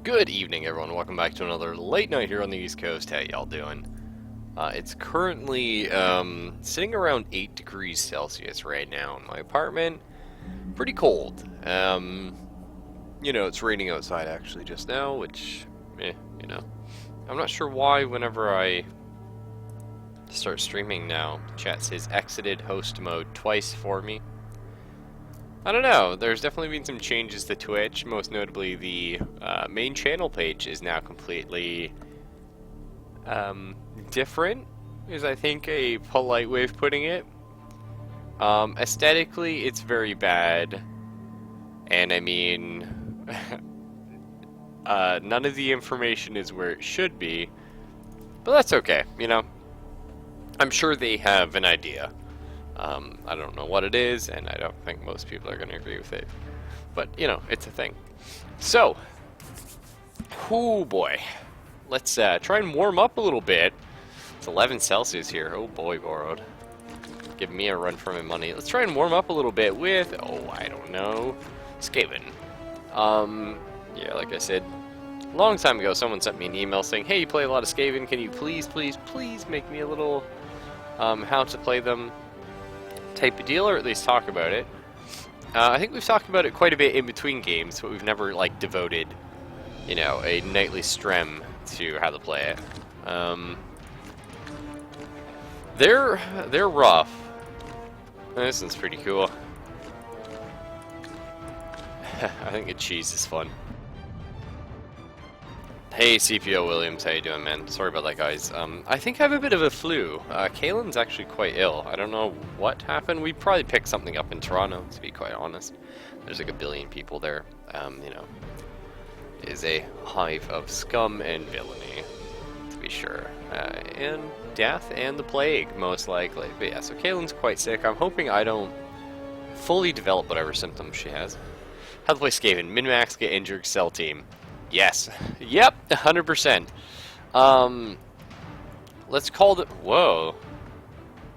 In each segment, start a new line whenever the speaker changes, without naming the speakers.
Good evening, everyone. Welcome back to another late night here on the East Coast. How y'all doing? It's currently sitting around 8 degrees Celsius right now in my apartment. Pretty cold. It's raining outside actually just now, which, I'm not sure why whenever I start streaming now, chat says exited host mode twice for me. I don't know, there's definitely been some changes to Twitch, most notably the main channel page is now completely different, is I think a polite way of putting it. Aesthetically, it's very bad, and I mean, none of the information is where it should be, but that's okay, I'm sure they have an idea. I don't know what it is, and I don't think most people are going to agree with it. But, it's a thing. So, oh boy. Let's try and warm up a little bit. It's 11 Celsius here. Oh boy, Borrowed. Give me a run for my money. Let's try and warm up a little bit with, I don't know, Skaven. Yeah, like I said, a long time ago, someone sent me an email saying, hey, you play a lot of Skaven. Can you please make me a little how to play them type of deal, or at least talk about it. I think we've talked about it quite a bit in between games, but we've never devoted, a nightly stream to how to play it. They're rough. This one's pretty cool. I think a cheese is fun. Hey CPO Williams, how you doing, man? Sorry about that, guys. I think I have a bit of a flu. Kaylin's actually quite ill. I don't know what happened. We probably picked something up in Toronto, to be quite honest. There's like a billion people there. It is a hive of scum and villainy, to be sure. And death and the plague, most likely. But yeah, so Kaylin's quite sick. I'm hoping I don't fully develop whatever symptoms she has. How to play Skaven. Min-max, get injured, sell team. Yes. Yep, 100%. Let's call it... Whoa.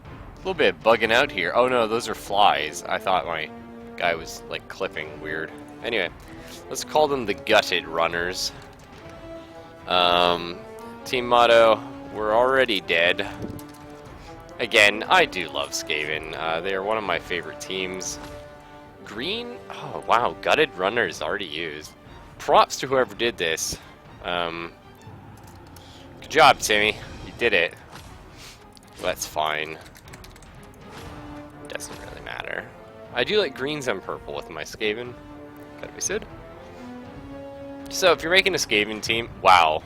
A little bit bugging out here. Oh no, those are flies. I thought my guy was, clipping weird. Anyway, let's call them the Gutted Runners. Team motto, we're already dead. Again, I do love Skaven. They are one of my favorite teams. Green? Oh, wow, Gutted Runners already used. Props to whoever did this. Good job, Timmy. You did it. That's fine. Doesn't really matter. I do like greens and purple with my Skaven. Gotta be said. So, if you're making a Skaven team... Wow.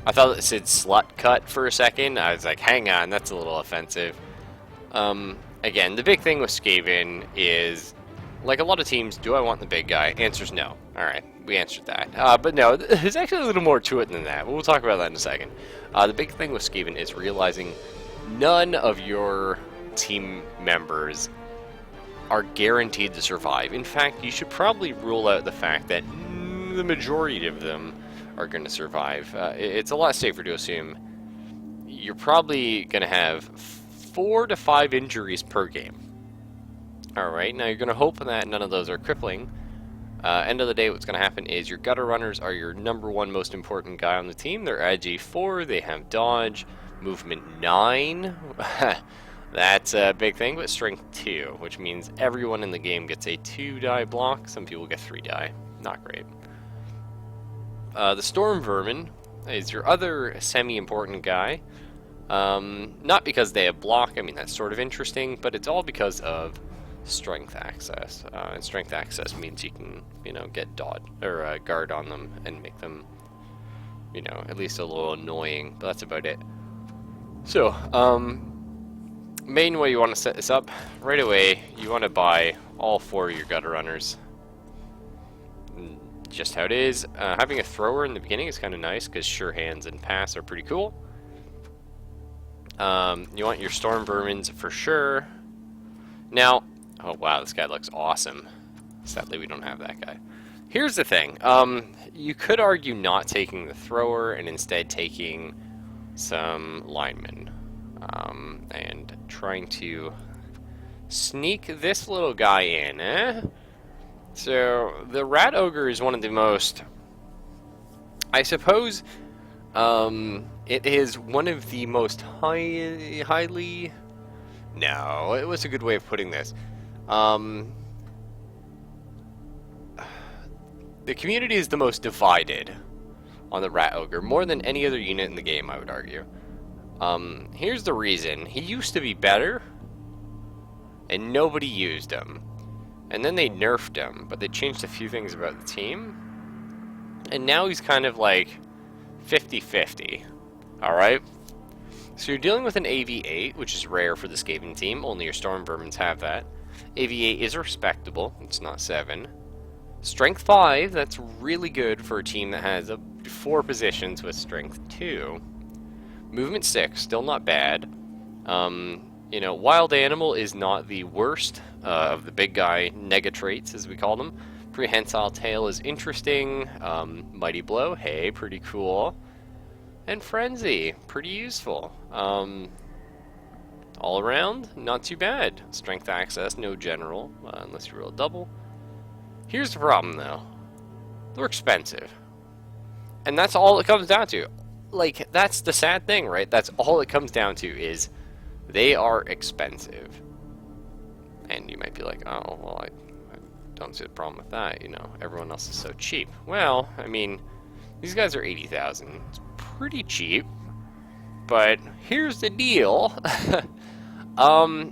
I thought it said slut cut for a second. I was like, hang on, that's a little offensive. Again, the big thing with Skaven is... Like a lot of teams, do I want the big guy? Answer's no. Alright, we answered that. But no, there's actually a little more to it than that. We'll talk about that in a second. The big thing with Skaven is realizing none of your team members are guaranteed to survive. In fact, you should probably rule out the fact that the majority of them are going to survive. It's a lot safer to assume you're probably going to have 4 to 5 injuries per game. Alright, now you're going to hope that none of those are crippling. End of the day, what's going to happen is your gutter runners are your #1 most important guy on the team. They're Ag 4, they have dodge, movement 9. That's a big thing, but strength 2, which means everyone in the game gets a 2-die block. Some people get 3-die. Not great. The Storm Vermin is your other semi-important guy. Not because they have block, I mean that's sort of interesting, but it's all because of strength access. And strength access means you can, get dodge or guard on them and make them, at least a little annoying. But that's about it. So, main way you want to set this up right away. You want to buy all 4 of your gutter runners. Just how it is. Having a thrower in the beginning is kind of nice because sure hands and pass are pretty cool. You want your storm vermins for sure. Now. Oh wow, this guy looks awesome. Sadly, we don't have that guy. Here's the thing. You could argue not taking the thrower and instead taking some linemen. And trying to sneak this little guy in, eh? So, the Rat Ogre is one of the most I suppose it is one of the most highly... No, it was a good way of putting this. The community is the most divided on the Rat Ogre, more than any other unit in the game, I would argue. Here's the reason. He used to be better, and nobody used him. And then they nerfed him, but they changed a few things about the team. And now he's kind of like 50-50. Alright? So you're dealing with an AV8, which is rare for the Skaven team. Only your Storm Vermins have that. AV8 is respectable. It's not 7. Strength 5, that's really good for a team that has 4 positions with Strength 2. Movement 6, still not bad. You know, Wild Animal is not the worst of the big guy nega traits, as we call them. Prehensile Tail is interesting. Mighty Blow, hey, pretty cool. And Frenzy, pretty useful. All around, not too bad. Strength Access, no general, unless you roll a double. Here's the problem, though. They're expensive. And that's all it comes down to. Like, that's the sad thing, right? That's all it comes down to is they are expensive. And you might be like, oh, well, I don't see the problem with that, you know. Everyone else is so cheap. Well, I mean, these guys are 80,000. It's pretty cheap. But here's the deal.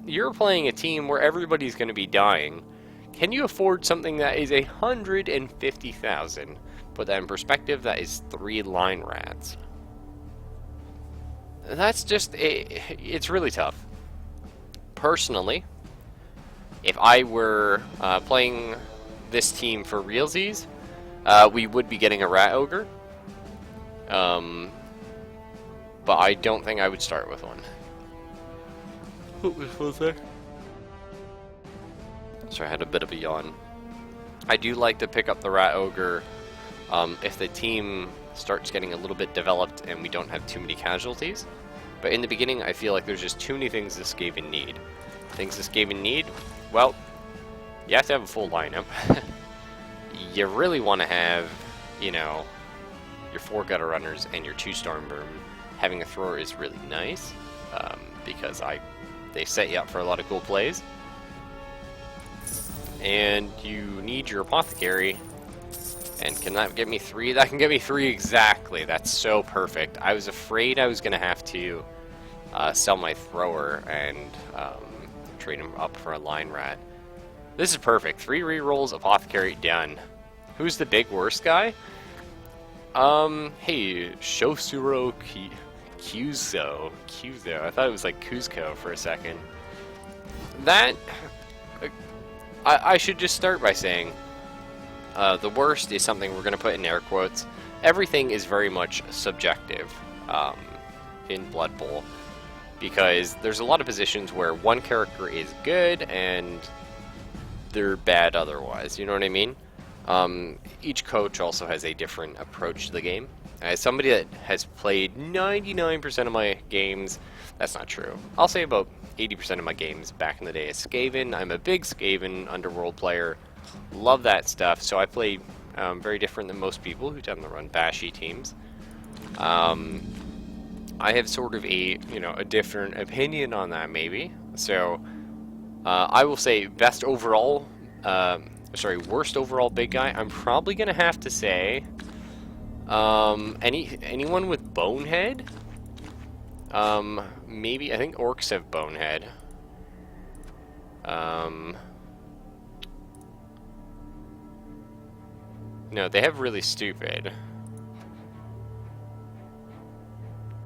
You're playing a team where everybody's going to be dying. Can you afford something that is 150,000? Put that in perspective, that is 3 line rats. That's just, it's really tough. Personally, if I were playing this team for realsies, we would be getting a Rat Ogre. But I don't think I would start with one. What was that? So I had a bit of a yawn. I do like to pick up the Rat Ogre if the team starts getting a little bit developed and we don't have too many casualties. But in the beginning, I feel like there's just too many things this Skaven need. Things this Skaven need? Well, you have to have a full lineup. You really want to have, you know, your 4 Gutter Runners and your 2 Stormburn. Having a thrower is really nice because they set you up for a lot of cool plays. And you need your Apothecary. And can that get me 3? That can get me 3 exactly. That's so perfect. I was afraid I was going to have to sell my thrower and trade him up for a line rat. This is perfect. 3 rerolls, Apothecary, done. Who's the big worst guy? Hey, Shosuro Kyuzo. I thought it was like Kuzco for a second. That... I should just start by saying the worst is something we're going to put in air quotes. Everything is very much subjective in Blood Bowl because there's a lot of positions where one character is good and they're bad otherwise. You know what I mean? Each coach also has a different approach to the game. As somebody that has played 99% of my games, that's not true. I'll say about 80% of my games back in the day as Skaven. I'm a big Skaven Underworld player. Love that stuff. So I play very different than most people who tend to run bashy teams. I have sort of a different opinion on that maybe. So I will say worst overall big guy. I'm probably gonna have to say anyone with Bonehead. Maybe, I think Orcs have Bonehead. No, they have Really Stupid.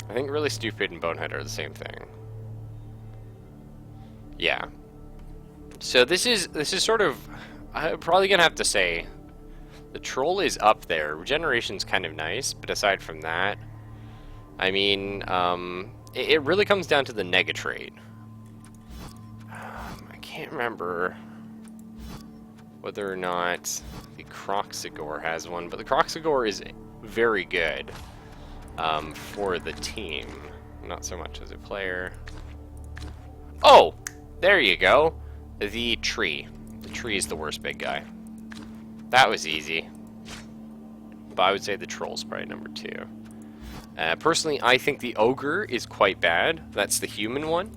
I think Really Stupid and Bonehead are the same thing. Yeah. So this is sort of, I'm probably gonna have to say, the Troll is up there. Regeneration's kind of nice, but aside from that, I mean, it really comes down to the nega trait. I can't remember whether or not the Kroxigor has one, but the Kroxigor is very good for the team. Not so much as a player. Oh! There you go! The Tree. The Tree is the worst big guy. That was easy. but I would say the Troll's probably number 2. Personally, I think the Ogre is quite bad. That's the human one.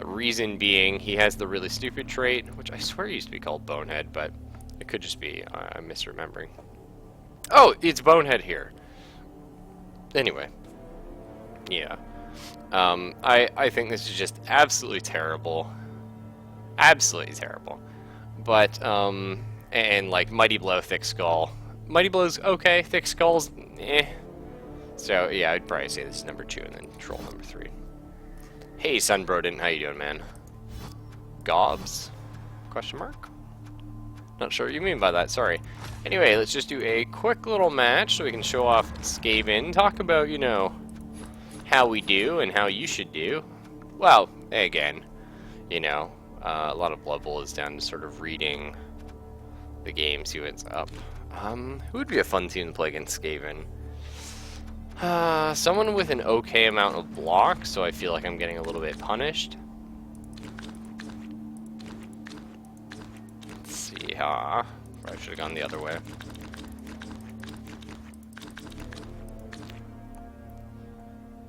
Reason being, he has the really stupid trait, which I swear used to be called Bonehead, but it could just be I'm misremembering. Oh, it's Bonehead here. Anyway, yeah. I think this is just absolutely terrible. Absolutely terrible. But, and like Mighty Blow, Thick Skull. Mighty Blow's okay, Thick Skull's eh. So, yeah, I'd probably say this is number 2 and then Troll number 3. Hey, Sunbroden, how you doing, man? Gobs? Question mark? Not sure what you mean by that, sorry. Anyway, let's just do a quick little match so we can show off Skaven, talk about, you know, how we do and how you should do. Well, again, you know, a lot of Blood Bowl is down to sort of reading the game, see what's up. Who would be a fun team to play against Skaven? Someone with an okay amount of block, so I feel like I'm getting a little bit punished. Let's see, probably should have gone the other way.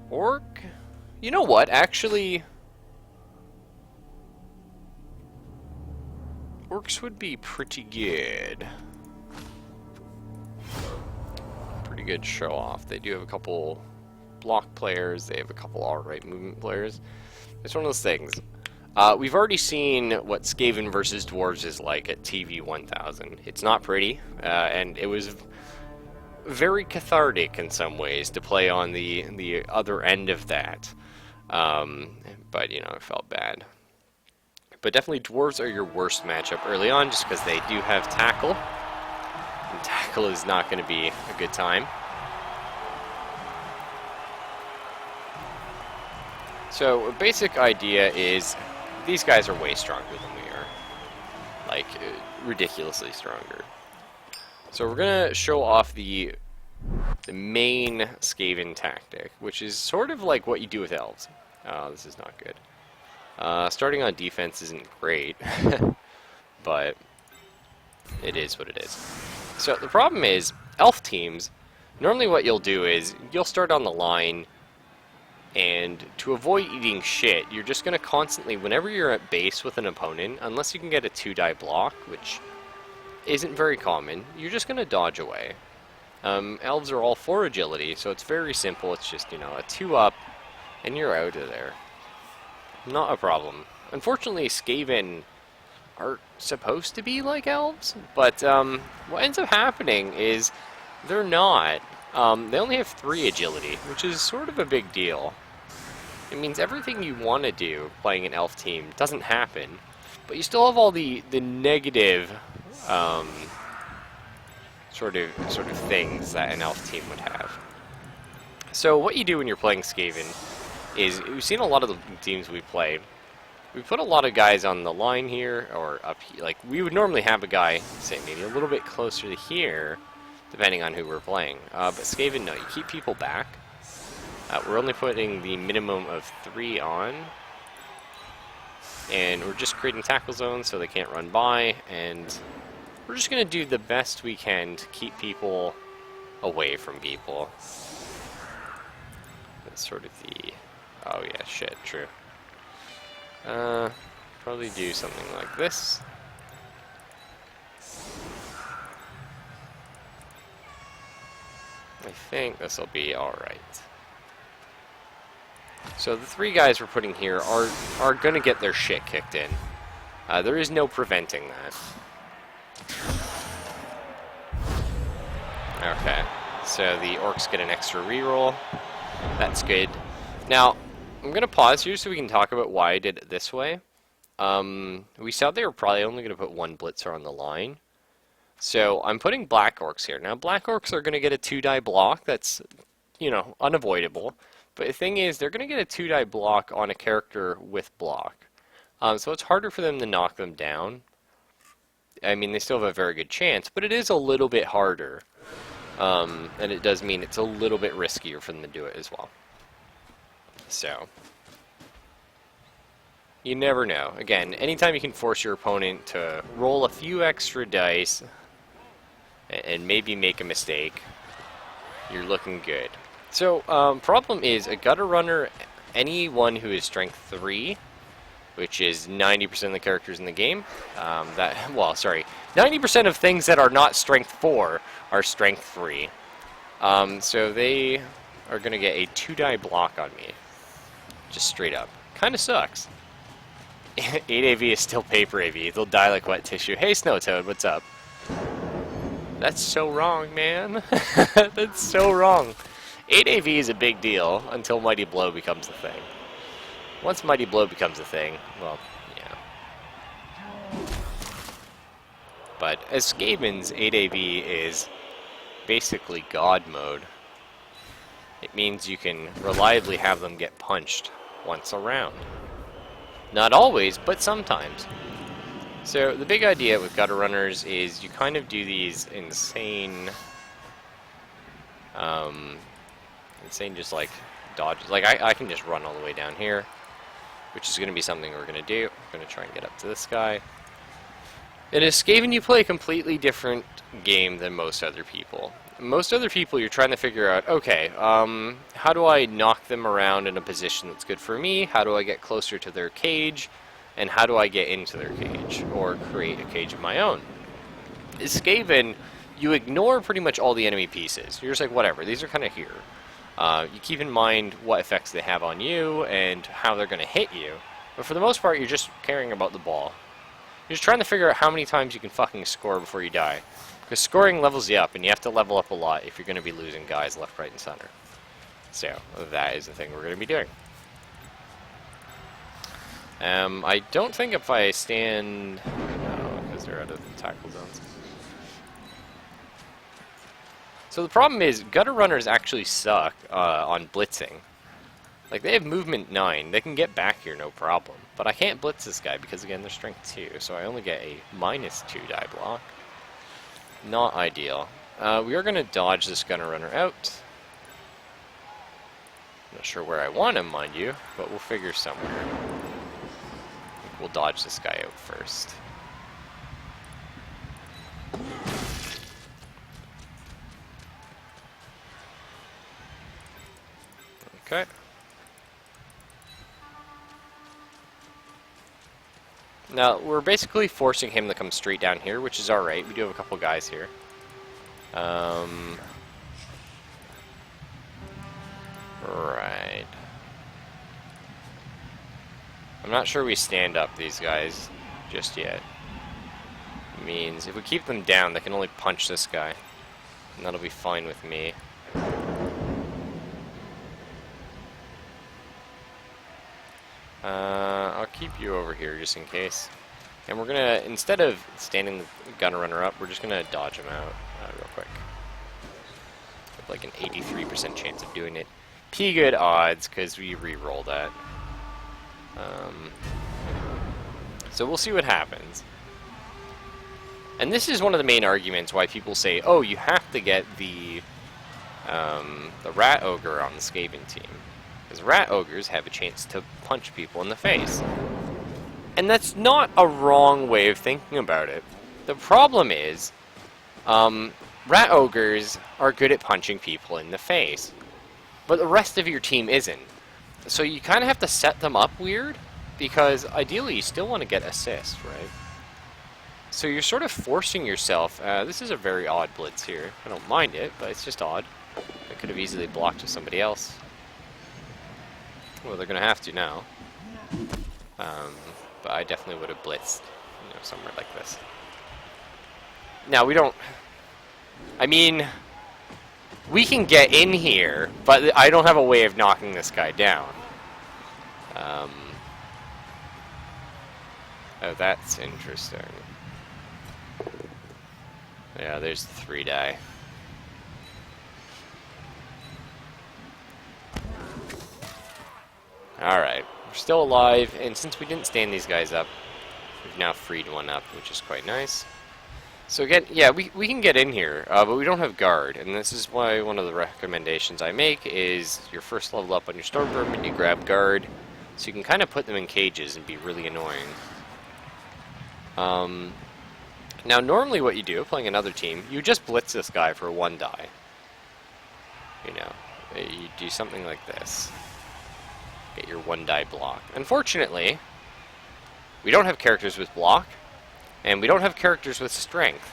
Orc? You know what, actually... Orcs would be pretty good. Pretty good show off. They do have a couple block players, they have a couple alright movement players. It's one of those things. We've already seen what Skaven versus Dwarves is like at TV 1000. It's not pretty, and it was very cathartic in some ways to play on the other end of that. But, you know, it felt bad. But definitely Dwarves are your worst matchup early on just because they do have Tackle. And Tackle is not going to be a good time. So, a basic idea is these guys are way stronger than we are. Like, ridiculously stronger. So we're going to show off the main Skaven tactic, which is sort of like what you do with elves. This is not good. Starting on defense isn't great, but it is what it is. So the problem is, elf teams, normally what you'll do is, you'll start on the line, and to avoid eating shit, you're just going to constantly, whenever you're at base with an opponent, unless you can get a 2-die block, which isn't very common, you're just going to dodge away. Elves are all 4 agility, so it's very simple, it's just, you know, a 2-up, and you're out of there. Not a problem. Unfortunately, Skaven are supposed to be like elves, but what ends up happening is they're not. They only have 3 agility, which is sort of a big deal. It means everything you want to do playing an elf team doesn't happen, but you still have all the negative sort of things that an elf team would have. So what you do when you're playing Skaven is, we've seen a lot of the teams we play. We put a lot of guys on the line here, or up here. Like, we would normally have a guy, say, maybe a little bit closer to here, depending on who we're playing. But Skaven, no, you keep people back. We're only putting the minimum of 3 on. And we're just creating tackle zones so they can't run by, and we're just going to do the best we can to keep people away from people. That's sort of the... Oh yeah, shit, true. Probably do something like this. I think this will be alright. So the 3 guys we're putting here are going to get their shit kicked in. There is no preventing that. Okay, so the orcs get an extra reroll. That's good. Now, I'm going to pause here so we can talk about why I did it this way. We saw they were probably only going to put 1 blitzer on the line. So I'm putting black orcs here. Now, black orcs are going to get a 2-die block. That's, you know, unavoidable. But the thing is, they're going to get a 2-die block on a character with block. So it's harder for them to knock them down. I mean, they still have a very good chance, but it is a little bit harder. And it does mean it's a little bit riskier for them to do it as well. So, you never know. Again, anytime you can force your opponent to roll a few extra dice, and maybe make a mistake, you're looking good. So, problem is, a gutter runner, anyone who is strength 3, which is 90% of the characters in the game, 90% of things that are not strength 4 are strength 3. So they are going to get a 2-die block on me. Just straight up. Kind of sucks. 8 AV is still paper AV. They'll die like wet tissue. Hey, Snow Toad, what's up? That's so wrong, man. That's so wrong. 8 AV is a big deal until Mighty Blow becomes a thing. Once Mighty Blow becomes a thing, well, yeah. But as Skaven's, 8 AV is basically God mode. It means you can reliably have them get punched once a round. Not always, but sometimes. So the big idea with gutter runners is you kind of do these insane just like dodges. Like I can just run all the way down here, which is going to be something we're going to do. We're going to try and get up to this guy. And as Skaven, you play a completely different game than most other people. Most other people, you're trying to figure out, okay, how do I knock them around in a position that's good for me? How do I get closer to their cage? And how do I get into their cage? Or create a cage of my own? As Skaven, you ignore pretty much all the enemy pieces. You're just like, whatever, these are kind of here. You keep in mind what effects they have on you and how they're going to hit you. But for the most part, you're just caring about the ball. You're just trying to figure out how many times you can fucking score before you die. Because scoring levels you up, and you have to level up a lot if you're going to be losing guys left, right, and center. So, that is the thing we're going to be doing. I don't think if I stand... No, because they're out of the tackle zones. So the problem is, gutter runners actually suck on blitzing. Like, they have movement 9. They can get back here, no problem. But I can't blitz this guy because, again, they're strength 2. So I only get a -2 die block. Not ideal. We are going to dodge this gunner runner out. Not sure where I want him, mind you, but we'll figure somewhere. We'll dodge this guy out first. Okay. Now, we're basically forcing him to come straight down here, which is alright. We do have a couple guys here. Right. I'm not sure we stand up these guys just yet. It means if we keep them down, they can only punch this guy. And that'll be fine with me. I'll keep you over here just in case. And we're gonna, instead of standing the gunner runner up, we're just gonna dodge him out real quick. With like an 83% chance of doing it. P-good odds, because we re-roll that. So we'll see what happens. And this is one of the main arguments why people say, oh, you have to get the Rat Ogre on the Skaven team. Because Rat Ogres have a chance to punch people in the face. And that's not a wrong way of thinking about it. The problem is, Rat Ogres are good at punching people in the face. But the rest of your team isn't. So you kind of have to set them up weird, because ideally you still want to get assists, right? So you're sort of forcing yourself. This is a very odd blitz here. I don't mind it, but it's just odd. I could have easily blocked with somebody else. Well, they're going to have to now. But I definitely would have blitzed, you know, somewhere like this. Now, we don't... I mean, we can get in here, but I don't have a way of knocking this guy down. Oh, that's interesting. Yeah, there's the 3 die. Alright, we're still alive, and since we didn't stand these guys up, we've now freed one up, which is quite nice. So again, yeah, we can get in here, but we don't have guard, and this is why one of the recommendations I make is your first level up on your Stormvermin, you grab guard, so you can kind of put them in cages and be really annoying. Now, normally what you do, playing another team, you just blitz this guy for 1 die. You know, you do something like this. Get your 1 die block. Unfortunately, we don't have characters with block, and we don't have characters with strength.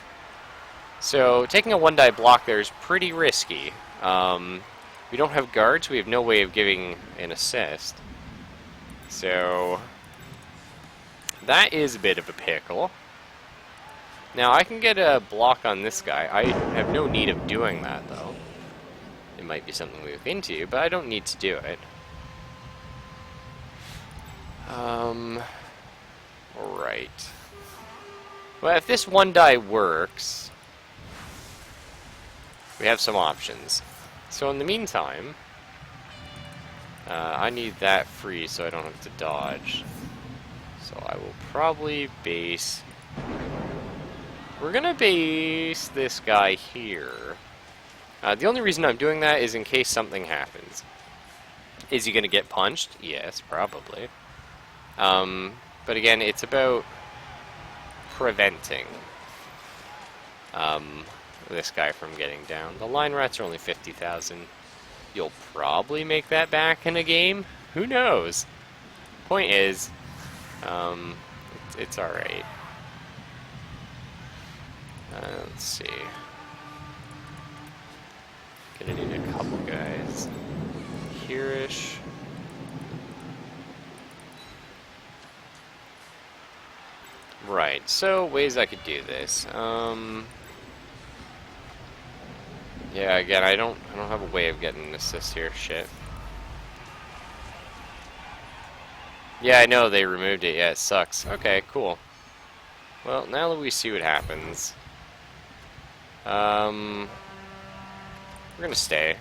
So, taking a 1 die block there is pretty risky. We don't have guards, we have no way of giving an assist. So, that is a bit of a pickle. Now, I can get a block on this guy. I have no need of doing that, though. It might be something we look into, but I don't need to do it. Alright. Well, if this 1 die works, we have some options. So in the meantime, I need that free so I don't have to dodge. So I will probably base... We're gonna base this guy here. The only reason I'm doing that is in case something happens. Is he gonna get punched? Yes, probably. But again, it's about preventing this guy from getting down. The line rats are only 50,000. You'll probably make that back in a game. Who knows? Point is, it's alright. Let's see. Gonna need a couple guys. Here-ish. Right, so ways I could do this. Yeah, again, I don't have a way of getting an assist here. Shit. Yeah, I know they removed it. Yeah, it sucks. Okay, cool. Well, now that we see what happens, we're gonna stay.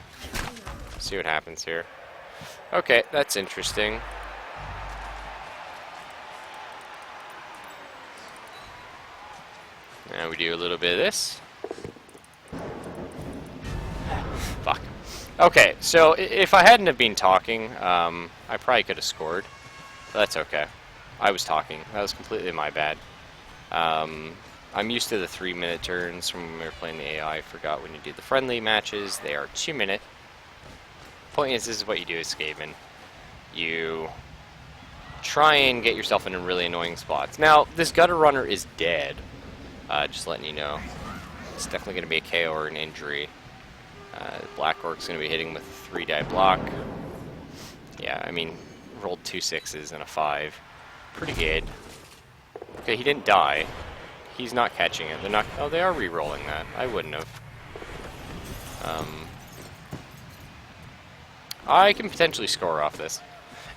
See what happens here. Okay, that's interesting. Now we do a little bit of this. Fuck. Okay, so if I hadn't have been talking, I probably could have scored. But that's okay. I was talking. That was completely my bad. I'm used to the 3-minute turns from when we were playing the AI. I forgot when you do the friendly matches, they are 2-minute. Point is, this is what you do as Skaven. You try and get yourself in really annoying spots. Now, this Gutter Runner is dead. Just letting you know. It's definitely going to be a KO or an injury. Black Orc's going to be hitting with a 3-die block. Yeah, I mean, rolled 2 6s and a 5. Pretty good. Okay, he didn't die. He's not catching it. They're not. Oh, they are re-rolling that. I wouldn't have. I can potentially score off this.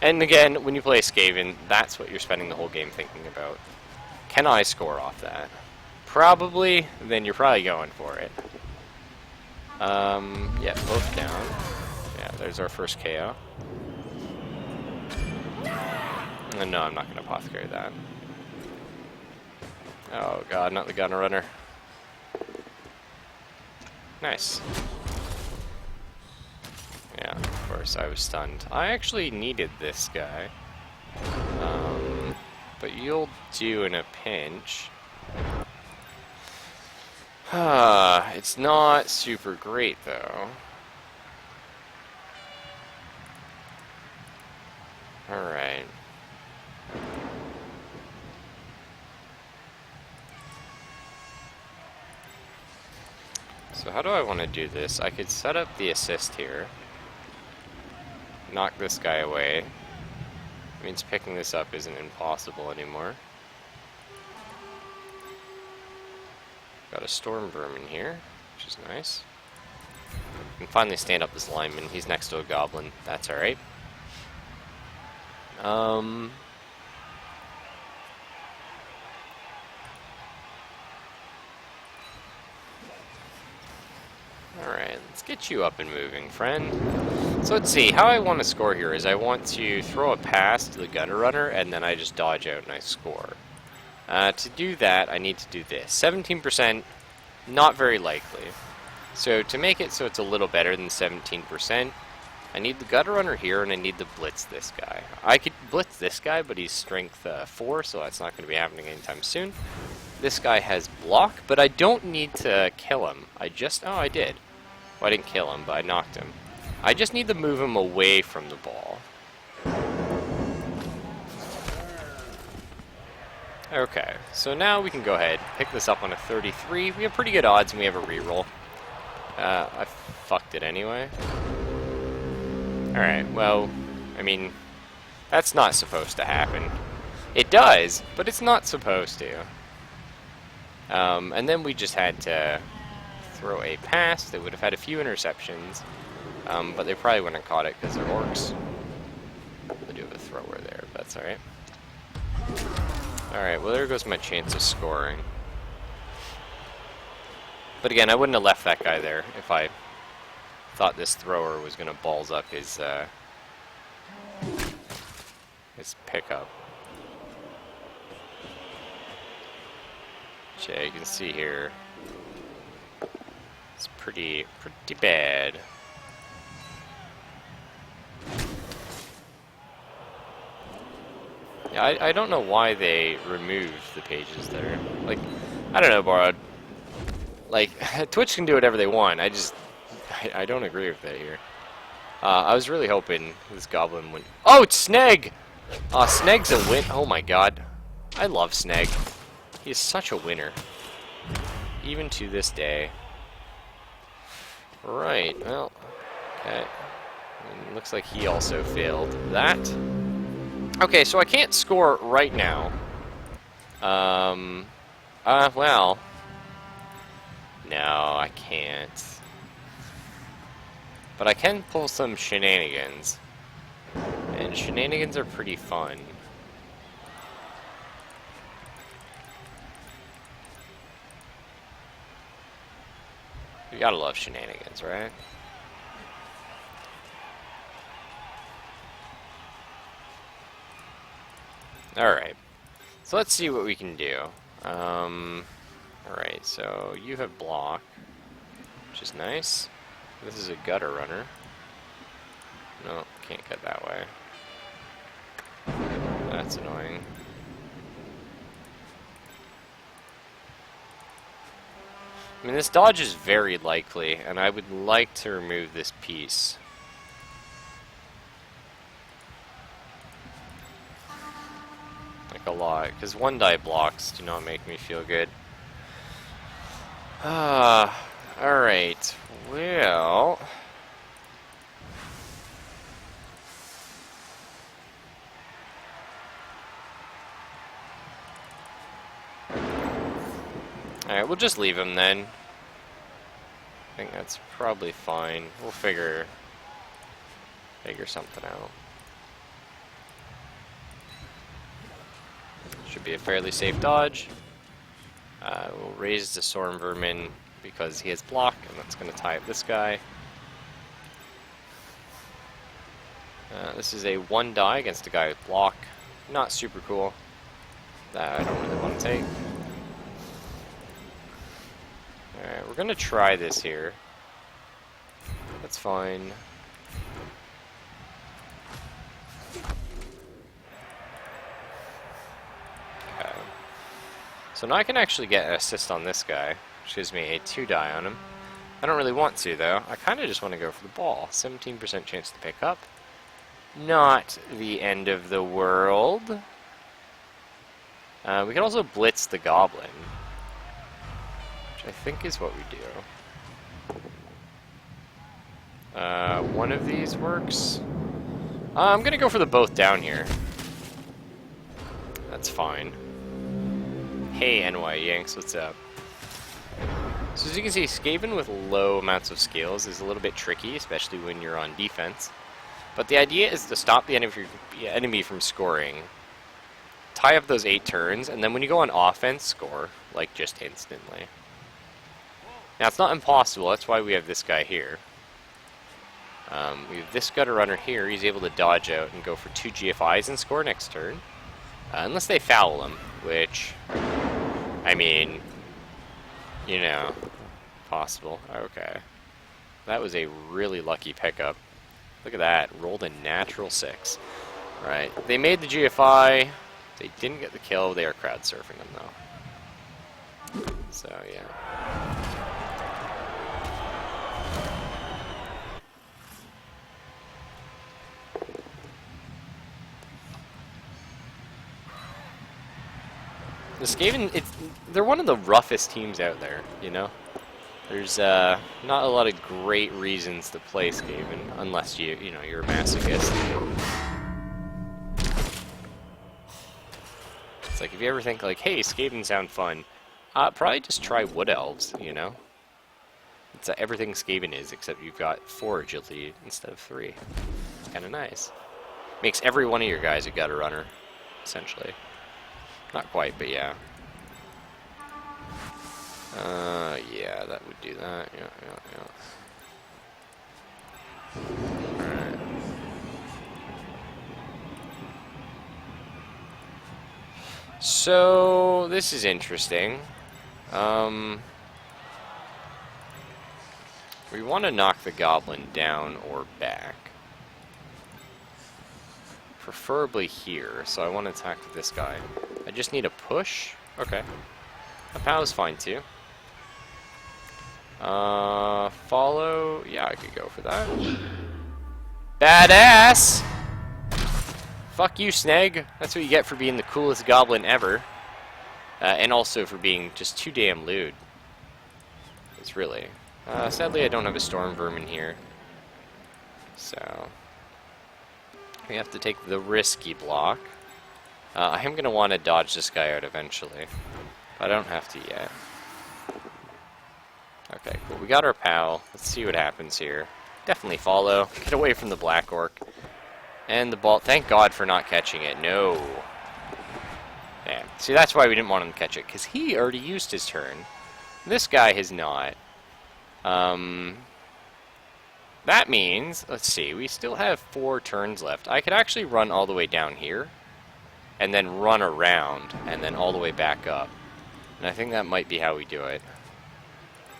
And again, when you play Skaven, that's what you're spending the whole game thinking about. Can I score off that? Probably. Then you're probably going for it. Yeah, both down. Yeah, there's our first KO. No, I'm not going to apothecary that. Oh god, not the Gunner Runner. Nice. Yeah, of course, I was stunned. I actually needed this guy. But you'll do in a pinch. It's not super great, though. Alright. So how do I want to do this? I could set up the assist here. Knock this guy away. Means picking this up isn't impossible anymore. Got a Storm Vermin here, which is nice. And finally stand up this lineman. He's next to a goblin. That's alright. Alright, let's get you up and moving, friend. So let's see, how I want to score here is I want to throw a pass to the Gutter Runner, and then I just dodge out and I score. To do that, I need to do this. 17%, not very likely. So to make it so it's a little better than 17%, I need the gutter runner here, and I need to blitz this guy. I could blitz this guy, but he's strength 4, so that's not going to be happening anytime soon. This guy has block, but I don't need to kill him. I did. Well, I didn't kill him, but I knocked him. I just need to move him away from the ball. Okay, so now we can go ahead, pick this up on a 33. We have pretty good odds, and we have a reroll. I fucked it anyway. Alright, well, I mean, that's not supposed to happen. It does, but it's not supposed to. And then we just had to throw a pass that would have had a few interceptions, but they probably wouldn't have caught it because they're orcs. They do have a thrower there, but that's alright. Alright, well there goes my chance of scoring. But again, I wouldn't have left that guy there if I thought this thrower was going to balls up his pickup. Which, you can see here, it's pretty bad. Yeah, I don't know why they removed the pages there. Like, I don't know, Borrowed. Like, Twitch can do whatever they want. I don't agree with that here. I was really hoping this goblin would... Oh, it's Sneg! Sneg's a win... Oh my god. I love Sneg. He is such a winner. Even to this day. Right, well... Okay. And looks like he also failed that. Okay, so I can't score right now. Well... No, I can't. But I can pull some shenanigans. And shenanigans are pretty fun. You gotta love shenanigans, right? Alright. So let's see what we can do. Alright, so you have block, which is nice. This is a gutter runner. No, can't cut that way. That's annoying. I mean, this dodge is very likely, and I would like to remove this piece. Like a lot, because one die blocks do not make me feel good. Alright, well... Alright, we'll just leave him then. I think that's probably fine. We'll figure something out. Should be a fairly safe dodge. We'll raise the Storm Vermin because he has block, and that's going to tie up this guy. This is a 1 die against a guy with block. Not super cool. That I don't really want to take. Alright, we're going to try this here. That's fine. Okay. So now I can actually get an assist on this guy, which gives me a 2 die on him. I don't really want to, though. I kind of just want to go for the ball. 17% chance to pick up. Not the end of the world. We can also blitz the goblin, which I think is what we do. One of these works. I'm going to go for the both down here. That's fine. Hey, NY Yanks, what's up? So as you can see, Skaven with low amounts of skills is a little bit tricky, especially when you're on defense. But the idea is to stop the enemy from scoring, tie up those 8 turns, and then when you go on offense, score, like, just instantly. Now, it's not impossible, that's why we have this guy here. We have this gutter runner here, he's able to dodge out and go for 2 GFIs and score next turn. Unless they foul him, which, I mean, you know, possible. Okay. That was a really lucky pickup. Look at that. Rolled a natural 6. Right. They made the GFI. They didn't get the kill. They are crowd surfing them, though. So, yeah. The Skaven, they're one of the roughest teams out there, you know? There's not a lot of great reasons to play Skaven, unless you're a masochist. It's like, if you ever think like, hey, Skaven sound fun, probably just try Wood Elves, you know? It's everything Skaven is, except you've got 4 agility instead of 3. It's kind of nice. Makes every one of your guys a gutter runner, essentially. Not quite, but yeah. Yeah, that would do that. Yeah. Alright. So, this is interesting. We want to knock the goblin down or back. Preferably here, so I want to attack with this guy. I just need a push. Okay. A POW's fine too. Follow. Yeah, I could go for that. Badass! Fuck you, Sneg. That's what you get for being the coolest goblin ever. And also for being just too damn lewd. It's really. Sadly, I don't have a Storm Vermin here. So we have to take the risky block. I am going to want to dodge this guy out eventually, but I don't have to yet. Okay, cool. We got our POW. Let's see what happens here. Definitely follow. Get away from the Black Orc. And the ball. Thank God for not catching it. No. Damn. See, that's why we didn't want him to catch it, because he already used his turn. This guy has not. That means, let's see, we still have 4 turns left. I could actually run all the way down here, and then run around, and then all the way back up. And I think that might be how we do it.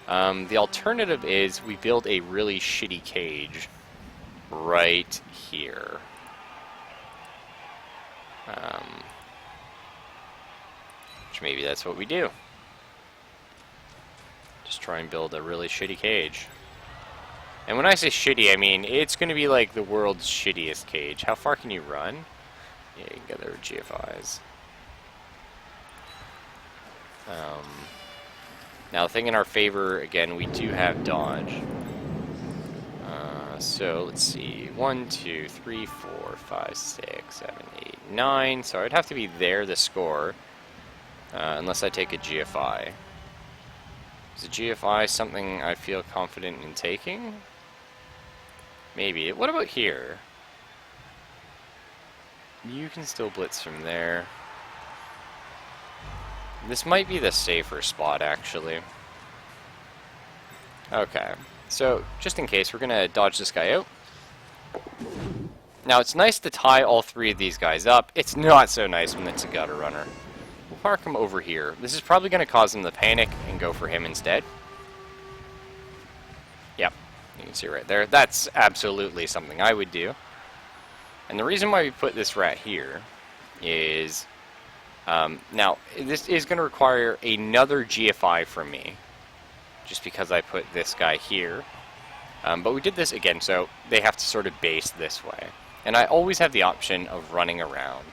The alternative is we build a really shitty cage right here. Which maybe that's what we do. Just try and build a really shitty cage. And when I say shitty, I mean it's going to be like the world's shittiest cage. How far can you run? Yeah, you can get there with GFIs. Now, the thing in our favor, again, we do have dodge. So, let's see. 1, 2, 3, 4, 5, 6, 7, 8, 9. So, I'd have to be there to score. Unless I take a GFI. Is a GFI something I feel confident in taking? Maybe. What about here? You can still blitz from there. This might be the safer spot, actually. Okay. So, just in case, we're going to dodge this guy out. Now, it's nice to tie all 3 of these guys up. It's not so nice when it's a gutter runner. We'll park him over here. This is probably going to cause him to panic and go for him instead. Yep. You can see right there. That's absolutely something I would do. And the reason why we put this rat here is... now, this is going to require another GFI from me, just because I put this guy here. But we did this again, so they have to sort of base this way. And I always have the option of running around,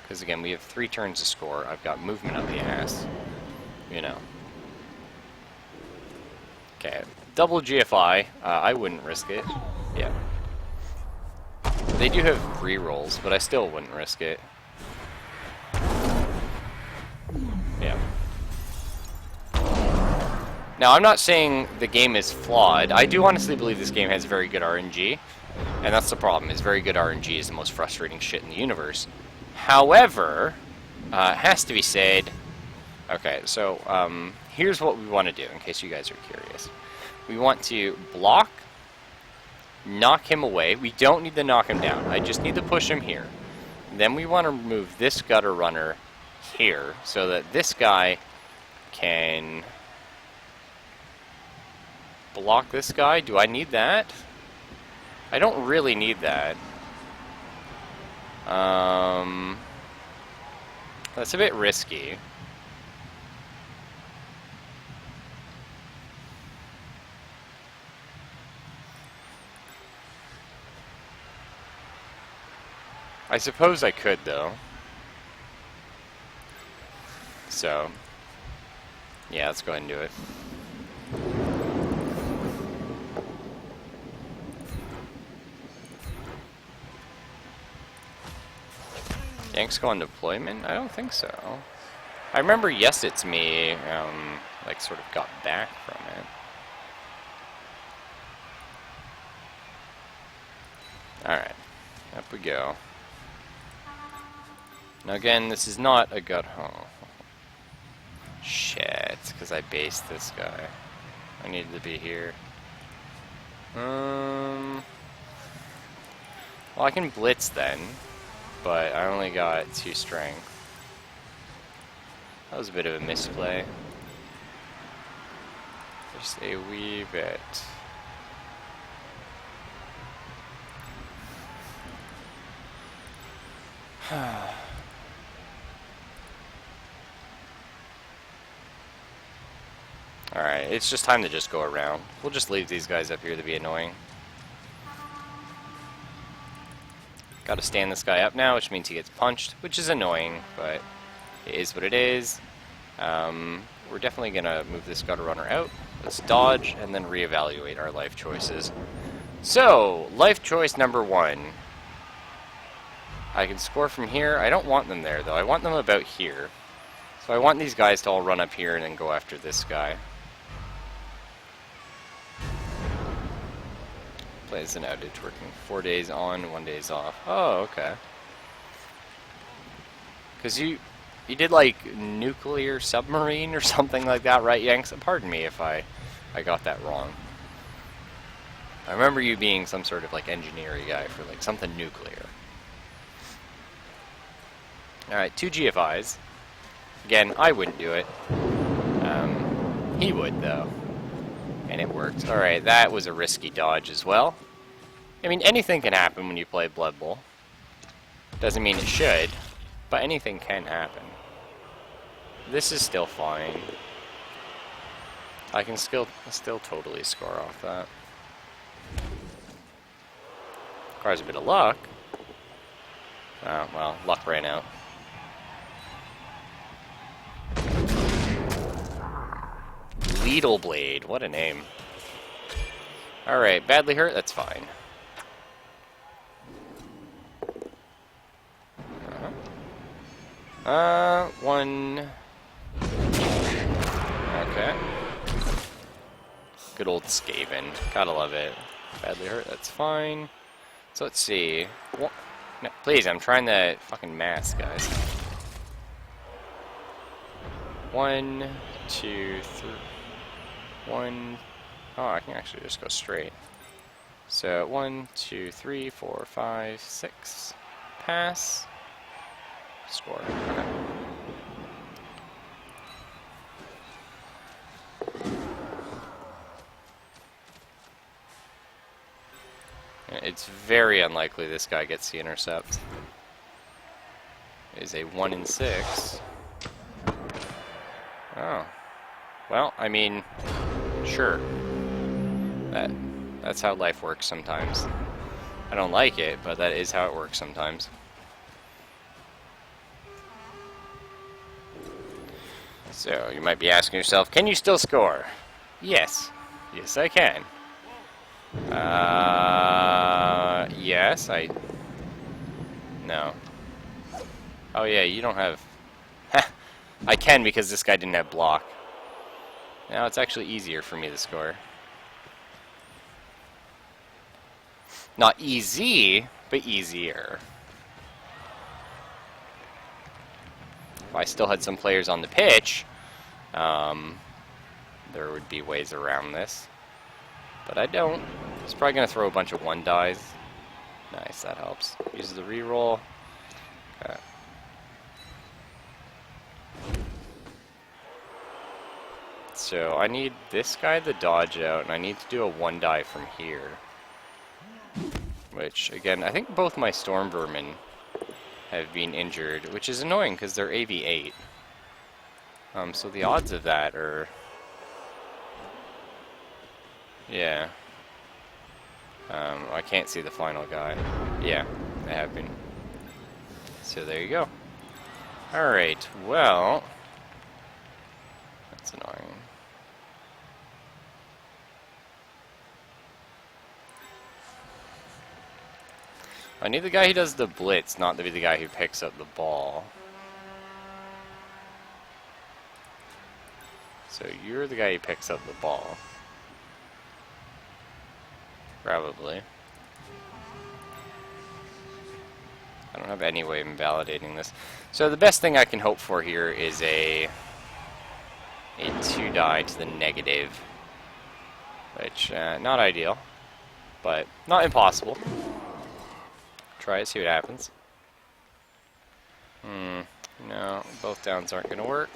because again, we have 3 turns to score. I've got movement up the ass, you know. Okay, double GFI. I wouldn't risk it. Yeah. They do have rerolls, but I still wouldn't risk it. Yeah. Now, I'm not saying the game is flawed. I do honestly believe this game has very good RNG, and that's the problem, is very good RNG is the most frustrating shit in the universe. However, it has to be said, okay, so here's what we want to do, in case you guys are curious. We want to block, knock him away. We don't need to knock him down. I just need to push him here. Then we want to move this gutter runner here, so that this guy can block this guy. Do I need that? I don't really need that. That's a bit risky. I suppose I could, though. So, yeah, let's go ahead and do it. Yanks go on deployment? I don't think so. I remember Yes It's Me, like, sort of got back from it. Alright, up we go. Now again, this is not a gut home. Shit, because I based this guy. I needed to be here. Well, I can blitz then, but I only got 2 strength. That was a bit of a misplay. Just a wee bit. Alright, it's just time to just go around. We'll just leave these guys up here to be annoying. Gotta stand this guy up now, which means he gets punched, which is annoying, but it is what it is. We're definitely gonna move this gutter runner out. Let's dodge, and then reevaluate our life choices. So, life choice number 1. I can score from here. I don't want them there, though. I want them about here. So I want these guys to all run up here and then go after this guy. Plays an outage working 4 days on, 1 days off. Oh, okay. Because you did like nuclear submarine or something like that, right, Yanks? Pardon me if I got that wrong. I remember you being some sort of like engineering guy for like something nuclear. Alright, 2 GFIs. Again, I wouldn't do it. He would, though. And it worked. Alright, that was a risky dodge as well. I mean, anything can happen when you play Blood Bowl. Doesn't mean it should, but anything can happen. This is still fine. I can still totally score off that. Requires a bit of luck. Oh, well, luck ran out. Leadle Blade, what a name. Alright, badly hurt, that's fine. One. Okay. Good old Skaven. Gotta love it. Badly hurt, that's fine. So let's see. No, please, I'm trying to fucking mask, guys. 1, 2, 3. 1. Oh, I can actually just go straight. So 1, 2, 3, 4, 5, 6. Pass. Score. Okay. It's very unlikely this guy gets the intercept. It is a 1 in 6. Oh. Well, I mean, sure. That's how life works sometimes. I don't like it, but that is how it works sometimes. So, you might be asking yourself, can you still score? Yes. Yes, I can. Yes, No. Oh yeah, you don't have... I can because this guy didn't have block. Now it's actually easier for me to score. Not easy, but easier. If I still had some players on the pitch, there would be ways around this. But I don't. He's probably going to throw a bunch of 1 dies. Nice, that helps. Uses the reroll. Okay. So I need this guy to dodge out, and I need to do a 1 die from here. which, again, I think both my Storm Vermin have been injured, which is annoying because they're AV8. So the odds of that are... Yeah. I can't see the final guy. Yeah, they have been. So there you go. Alright, well... That's annoying. I need the guy who does the blitz, not to be the guy who picks up the ball. So you're the guy who picks up the ball. Probably. I don't have any way of invalidating this. So the best thing I can hope for here is a 2 die to the negative. Which, not ideal. But not impossible. Try it, see what happens. No, both downs aren't going to work.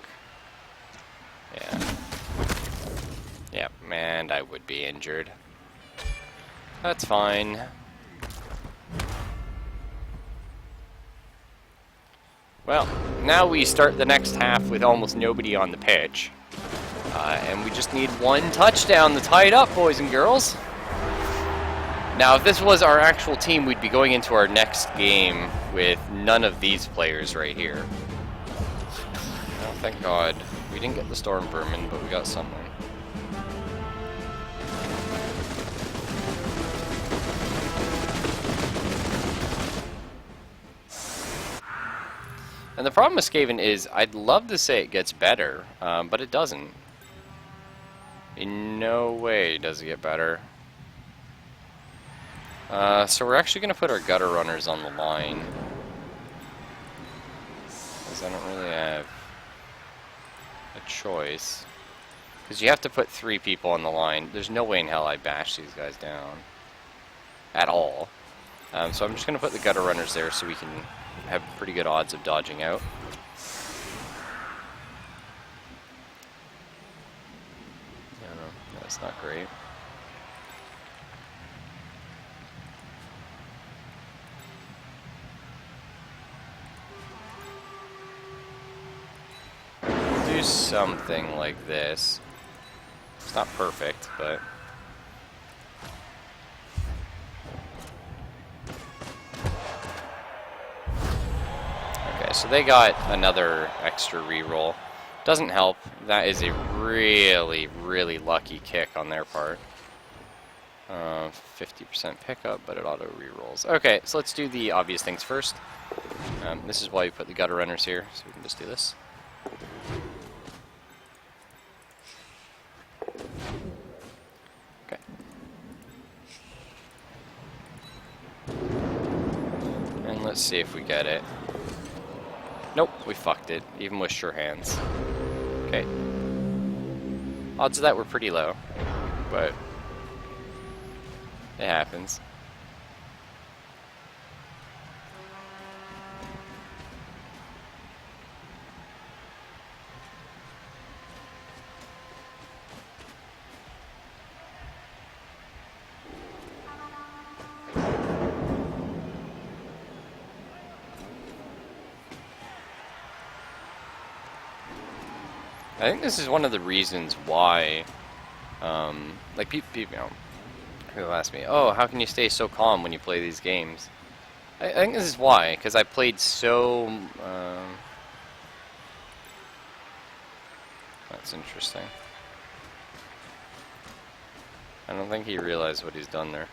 Yeah. Yep, and I would be injured. That's fine. Well, now we start the next half with almost nobody on the pitch. And we just need 1 touchdown to tie it up, boys and girls. Now, if this was our actual team, we'd be going into our next game with none of these players right here. Oh, thank God. We didn't get the Storm Vermin, but we got someone. And the problem with Skaven is, I'd love to say it gets better, but it doesn't. In no way does it get better. So we're actually going to put our gutter runners on the line. Because I don't really have a choice. Because you have to put 3 people on the line. There's no way in hell I bash these guys down. At all. So I'm just going to put the gutter runners there so we can have pretty good odds of dodging out. No, that's not great. Do something like this. It's not perfect, but... Okay, so they got another extra reroll. Doesn't help. That is a really, really lucky kick on their part. 50% pickup, but it auto rerolls. Okay, so let's do the obvious things first. This is why we put the gutter runners here, so we can just do this. Okay. And let's see if we get it. Nope, we fucked it, even with sure hands. Okay. Odds of that were pretty low, but it happens. I think this is one of the reasons why, like people, you know, people ask me, oh, how can you stay so calm when you play these games? I think this is why, because I played so, that's interesting. I don't think he realized what he's done there.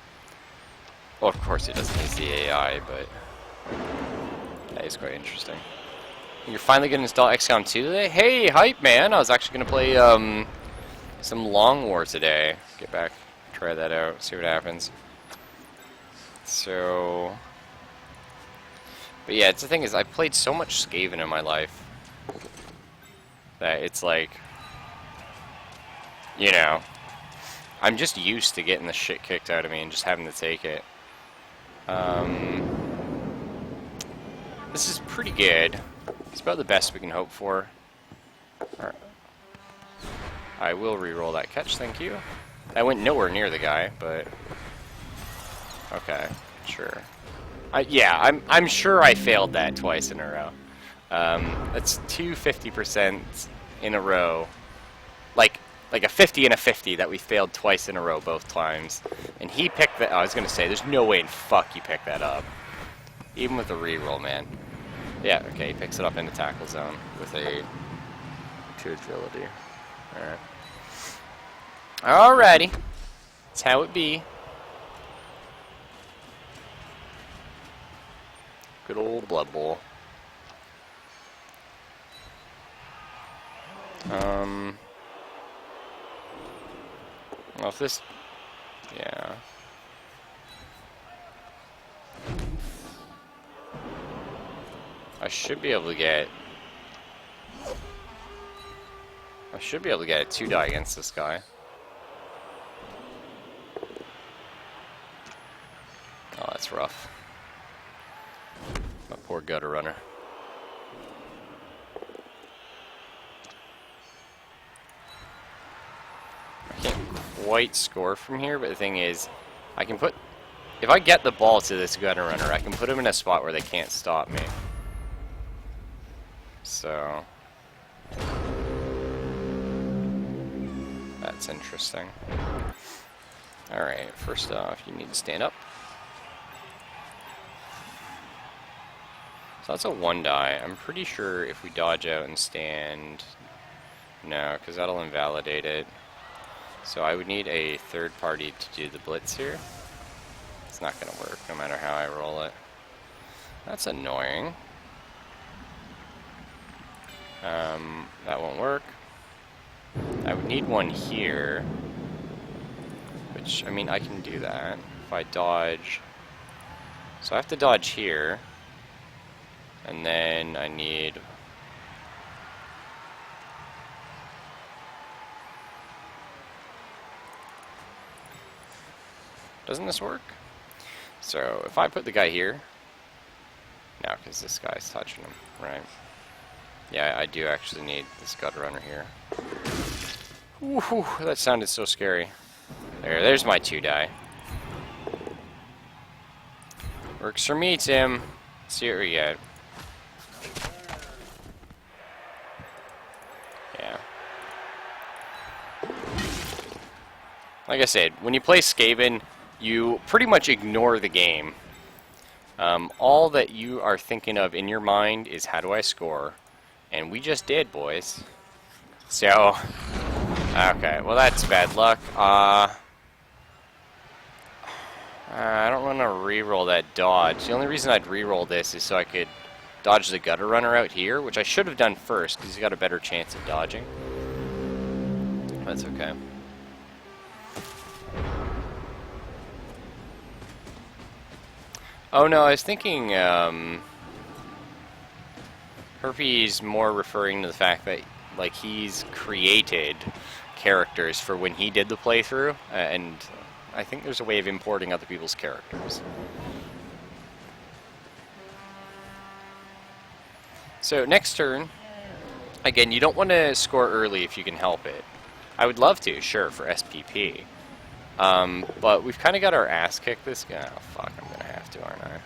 Well, of course he doesn't use the AI, but that is quite interesting. You're finally going to install XCOM 2 today? Hey, hype, man! I was actually going to play some Long War today. Get back, try that out, see what happens. So... But yeah, the thing is, I've played so much Skaven in my life that it's like... You know... I'm just used to getting the shit kicked out of me and just having to take it. This is pretty good. It's about the best we can hope for. Right. I will re-roll that catch, thank you. I went nowhere near the guy, but... Okay. Sure. Yeah, I'm sure I failed that twice in a row. That's two 50% in a row. Like a 50 and a 50 that we failed twice in a row both times. And he picked that. I was going to say, there's no way in fuck he picked that up. Even with a reroll, man. Yeah, okay, he picks it up in the tackle zone with a 2 agility. Alright. Alrighty. That's how it be. Good old Blood Bowl. Well, if this... Yeah. I should be able to get a 2-die against this guy. Oh, that's rough. My poor gutter runner. I can't quite score from here, but the thing is, I can put... If I get the ball to this gutter runner, I can put him in a spot where they can't stop me. So... That's interesting. Alright, first off, you need to stand up. So that's a 1-die. I'm pretty sure if we dodge out and stand... No, because that'll invalidate it. So I would need a third party to do the blitz here. It's not going to work, no matter how I roll it. That's annoying. That won't work. I would need one here. Which, I mean, I can do that. If I dodge... So I have to dodge here. And then I need... Doesn't this work? So if I put the guy here... No, because this guy's touching him, right? Yeah, I do actually need this gutter runner here. Whew, that sounded so scary. There's my 2-die. Works for me, Tim. Let's see what we get. Yeah. Like I said, when you play Skaven, you pretty much ignore the game. All that you are thinking of in your mind is, how do I score? And we just did, boys. So, okay, well that's bad luck. I don't want to re-roll that dodge. The only reason I'd re-roll this is so I could dodge the gutter runner out here, which I should have done first, because he's got a better chance of dodging. That's okay. Oh no, I was thinking, Herpy's more referring to the fact that, like, he's created characters for when he did the playthrough, and I think there's a way of importing other people's characters. So, next turn, again, you don't want to score early if you can help it. I would love to, sure, for SPP. But we've kind of got our ass kicked this guy. Oh, fuck, I'm going to have to, aren't I?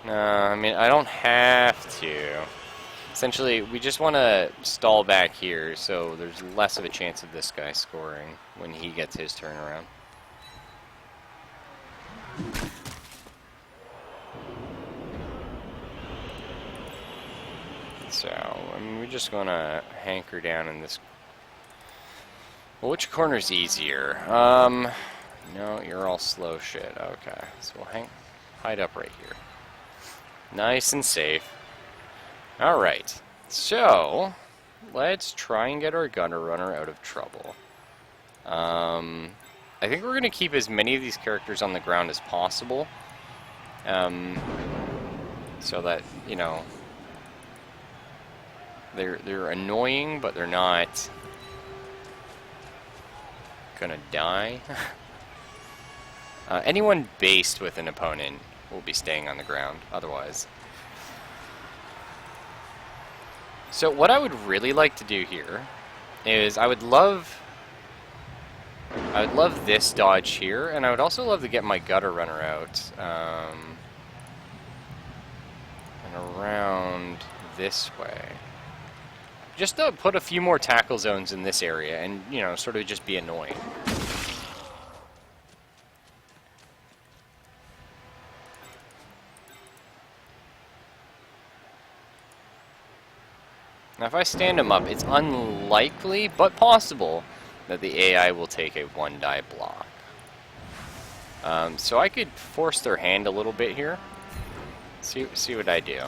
No, I mean, I don't have to. Essentially, we just want to stall back here, so there's less of a chance of this guy scoring when he gets his turn around. So, I mean, we're just going to hanker down in this... Well, which corner's easier? No, you're all slow shit. Okay, so we'll hide up right here. Nice and safe. Alright, so let's try and get our gunner runner out of trouble. I think we're going to keep as many of these characters on the ground as possible. So that, you know, they're annoying, but they're not gonna die. Anyone based with an opponent will be staying on the ground, otherwise. So what I would really like to do here is I would love I would love this dodge here, and I would also love to get my gutter runner out. And around this way. Just to put a few more tackle zones in this area and, you know, sort of just be annoying. Now, if I stand them up, it's unlikely, but possible, that the AI will take a one-die block. So I could force their hand a little bit here. See what I do.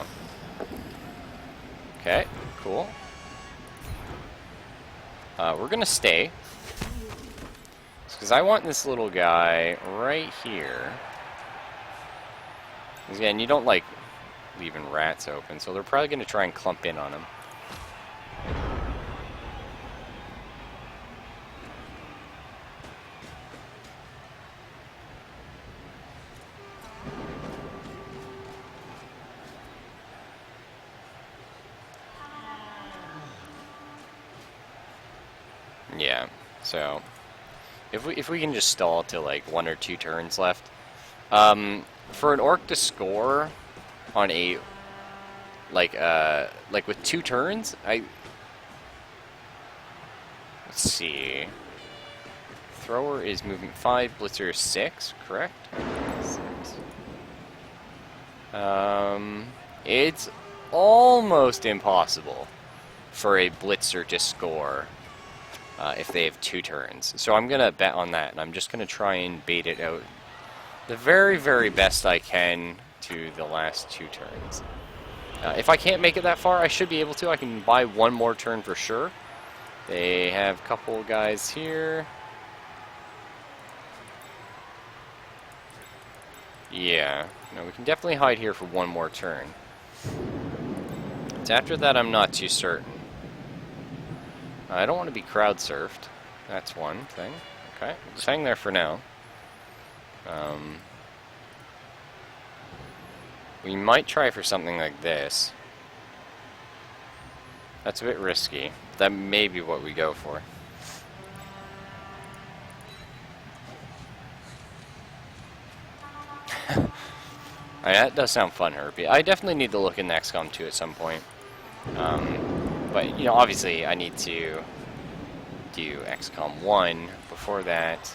Okay, cool. We're gonna stay. Because I want this little guy right here. Again, you don't like leaving rats open, so they're probably gonna try and clump in on him. Yeah, so if we can just stall to like 1 or 2 turns left, for an orc to score on a like with 2 turns, let's see. Thrower is moving 5, blitzer is 6, correct? 6. It's almost impossible for a blitzer to score if they have 2 turns. So I'm going to bet on that, and I'm just going to try and bait it out the very, very best I can to the last 2 turns. If I can't make it that far, I should be able to. I can buy 1 more turn for sure. They have a couple guys here. Yeah, no, we can definitely hide here for 1 more turn. It's after that I'm not too certain. I don't want to be crowd surfed. That's one thing. Okay, just hang there for now. We might try for something like this. That's a bit risky. That may be what we go for. That does sound fun, Herbie. I definitely need to look in XCOM 2 at some point. But, you know, obviously I need to do XCOM 1 before that.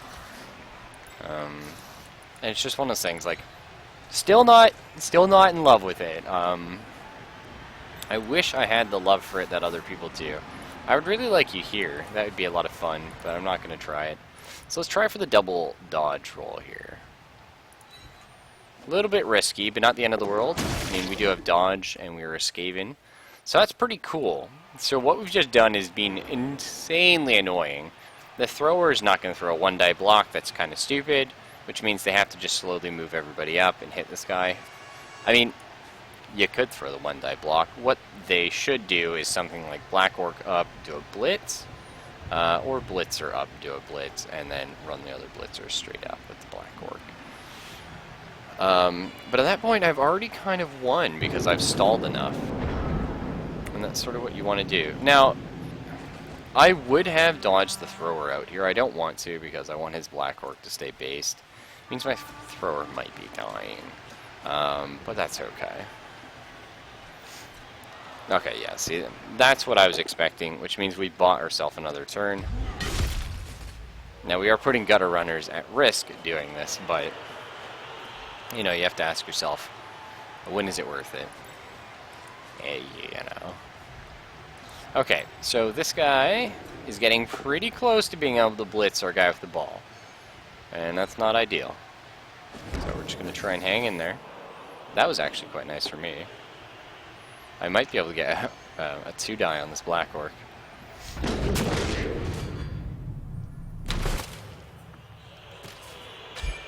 And it's just one of those things, like, still not in love with it. I wish I had the love for it that other people do. I would really like you here. That would be a lot of fun, but I'm not going to try it. So let's try for the double dodge roll here. A little bit risky, but not the end of the world. I mean, we do have dodge, and we are a Skaven. So that's pretty cool. So what we've just done is been insanely annoying. The thrower is not going to throw a 1-die block. That's kind of stupid, which means they have to just slowly move everybody up and hit this guy. I mean, you could throw the 1-die block. What they should do is something like Black Orc up, do a blitz, or Blitzer up, do a blitz, and then run the other Blitzer straight up with the Black Orc. But at that point, I've already kind of won because I've stalled enough. And that's sort of what you want to do. Now, I would have dodged the thrower out here. I don't want to because I want his Black Orc to stay based. Means my thrower might be dying. But that's okay. Okay, yeah, see, that's what I was expecting, which means we bought ourselves another turn. Now, we are putting gutter runners at risk doing this, but you know, you have to ask yourself, when is it worth it? You know. Okay, so this guy is getting pretty close to being able to blitz our guy with the ball. And that's not ideal. So we're just going to try and hang in there. That was actually quite nice for me. I might be able to get a 2-die on this Black Orc.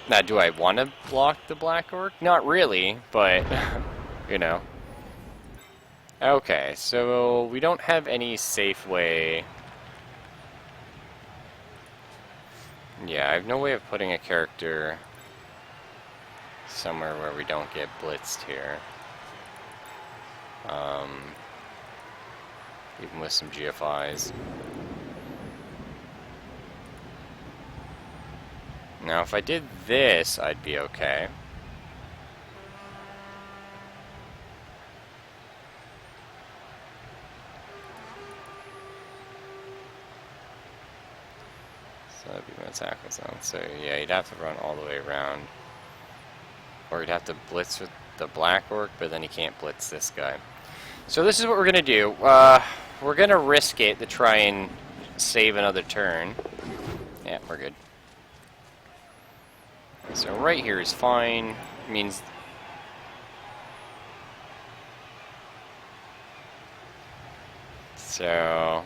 Now, do I want to block the Black Orc? Not really, but, you know. Okay, so we don't have any safe way. Yeah, I have no way of putting a character somewhere where we don't get blitzed here. Even with some GFIs. Now, if I did this, I'd be okay. So that'd be my tackle zone. So yeah, you'd have to run all the way around. Or you'd have to blitz with the Black Orc, but then you can't blitz this guy. So this is what we're going to do. We're going to risk it to try and save another turn. Yeah, we're good. So right here is fine. Means... So...